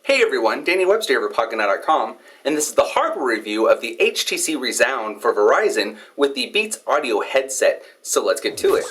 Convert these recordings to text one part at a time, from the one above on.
Hey everyone, Danny Webster here for Pocketnow.com, and this is the hardware review of the HTC Rezound for Verizon with the Beats audio headset. So let's get to it.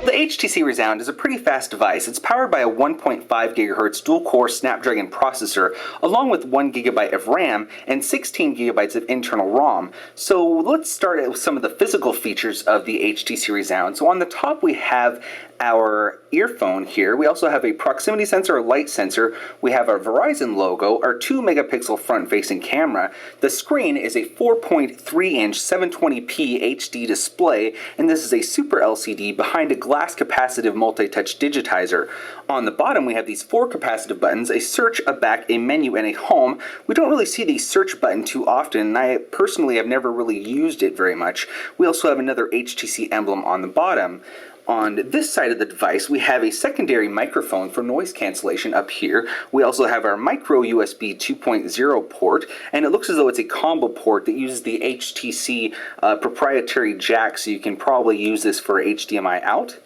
The HTC Rezound is a pretty fast device. It's powered by a 1.5 GHz dual-core Snapdragon processor, along with 1 GB of RAM and 16 GB of internal ROM. So let's start with some of the physical features of the HTC Rezound. So on the top we have our earphone here. We also have a proximity sensor, a light sensor. We have our Verizon logo, our 2 megapixel front-facing camera. The screen is a 4.3-inch 720p HD display, and this is a Super LCD behind a glass capacitive multi-touch digitizer. On the bottom we have these 4 capacitive buttons, a search, a back, a menu, and a home. We don't really see the search button too often, and I personally have never really used it very much. We also have another HTC emblem on the bottom. On this side of the device, we have a secondary microphone for noise cancellation up here. We also have our micro USB 2.0 port, and it looks as though it's a combo port that uses the HTC proprietary jack, so you can probably use this for HDMI out.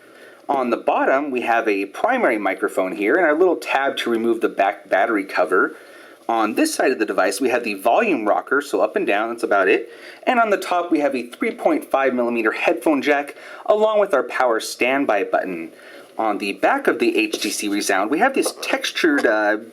On the bottom, we have a primary microphone here, and our little tab to remove the back battery cover. On this side of the device, we have the volume rocker, so up and down, that's about it. And on the top, we have a 3.5mm headphone jack, along with our power standby button. On the back of the HTC Rezound, we have this textured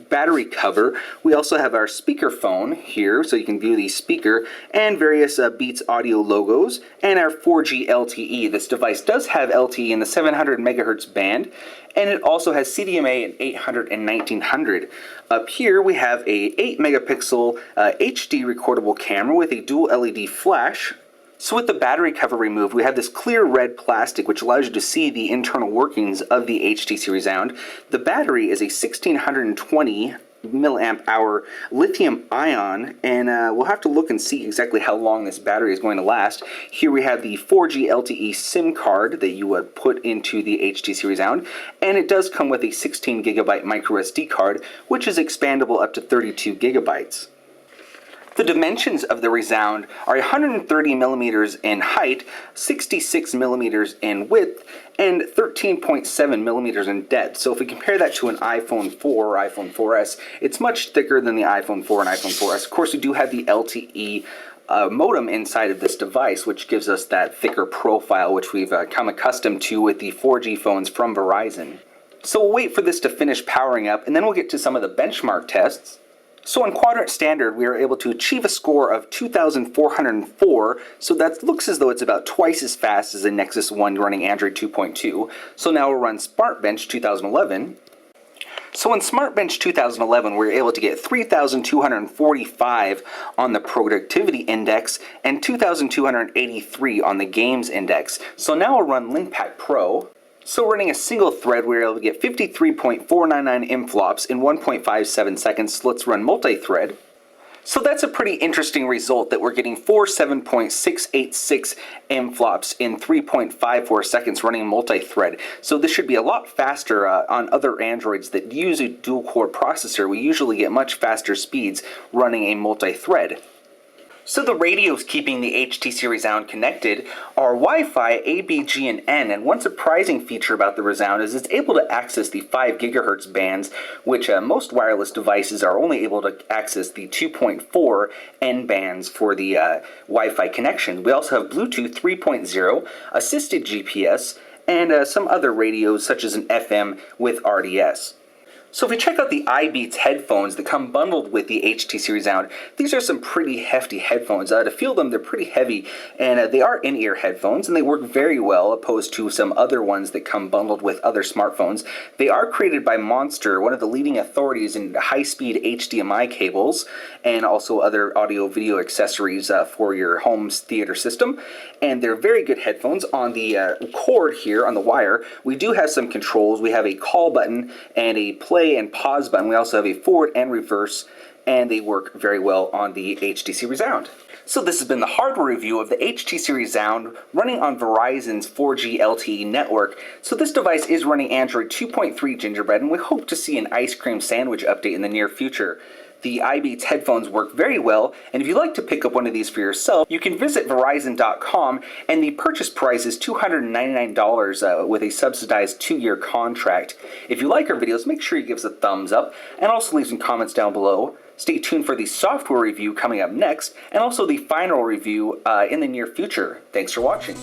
battery cover. We also have our speaker phone here, so you can view the speaker, and various Beats audio logos, and our 4G LTE. This device does have LTE in the 700 MHz band, and it also has CDMA in 800 and 1900. Up here we have a 8 megapixel HD recordable camera with a dual LED flash. So with the battery cover removed, we have this clear red plastic which allows you to see the internal workings of the HTC Rezound. The battery is a 1620 milliamp hour lithium ion, and we'll have to look and see exactly how long this battery is going to last. Here we have the 4G LTE SIM card that you would put into the HTC Rezound, and it does come with a 16 gigabyte micro SD card, which is expandable up to 32 gigabytes. The dimensions of the Rezound are 130 millimeters in height, 66 millimeters in width, and 13.7 millimeters in depth. So if we compare that to an iPhone 4 or iPhone 4S, it's much thicker than the iPhone 4 and iPhone 4S. Of course, we do have the LTE modem inside of this device, which gives us that thicker profile, which we've come accustomed to with the 4G phones from Verizon. So we'll wait for this to finish powering up, and then we'll get to some of the benchmark tests. So in Quadrant Standard, we are able to achieve a score of 2,404, so that looks as though it's about twice as fast as a Nexus 1 running Android 2.2. So now we'll run SmartBench 2011. So in SmartBench 2011, we were able to get 3,245 on the Productivity Index and 2,283 on the Games Index. So now we'll run LinkPad Pro. So running a single thread, we were able to get 53.499 inflops in 1.57 seconds. So let's run multi-thread. So that's a pretty interesting result that we're getting 47.686 inflops in 3.54 seconds running multi-thread. So this should be a lot faster on other Androids that use a dual-core processor. We usually get much faster speeds running a multi-thread. So the radios keeping the HTC Rezound connected are Wi-Fi, A, B, G, and N, and one surprising feature about the Rezound is it's able to access the 5 gigahertz bands, which most wireless devices are only able to access the 2.4 N bands for the Wi-Fi connection. We also have Bluetooth 3.0, assisted GPS, and some other radios such as an FM with RDS. So if we check out the iBeats headphones that come bundled with the HTC Rezound, these are some pretty hefty headphones. To feel them, they're pretty heavy, and they are in-ear headphones, and they work very well opposed to some other ones that come bundled with other smartphones. They are created by Monster, one of the leading authorities in high-speed HDMI cables, and also other audio-video accessories for your home theater system. And they're very good headphones. On the cord here, on the wire, we do have some controls. We have a call button and a play and pause button. We also have a forward and reverse, and they work very well on the HTC Rezound. So this has been the hardware review of the HTC Rezound running on Verizon's 4G LTE network. So this device is running Android 2.3 Gingerbread, and we hope to see an ice cream sandwich update in the near future. The iBeats headphones work very well, and if you'd like to pick up one of these for yourself, you can visit Verizon.com, and the purchase price is $299 with a subsidized 2-year contract. If you like our videos, make sure you give us a thumbs up, and also leave some comments down below. Stay tuned for the software review coming up next, and also the final review in the near future. Thanks for watching.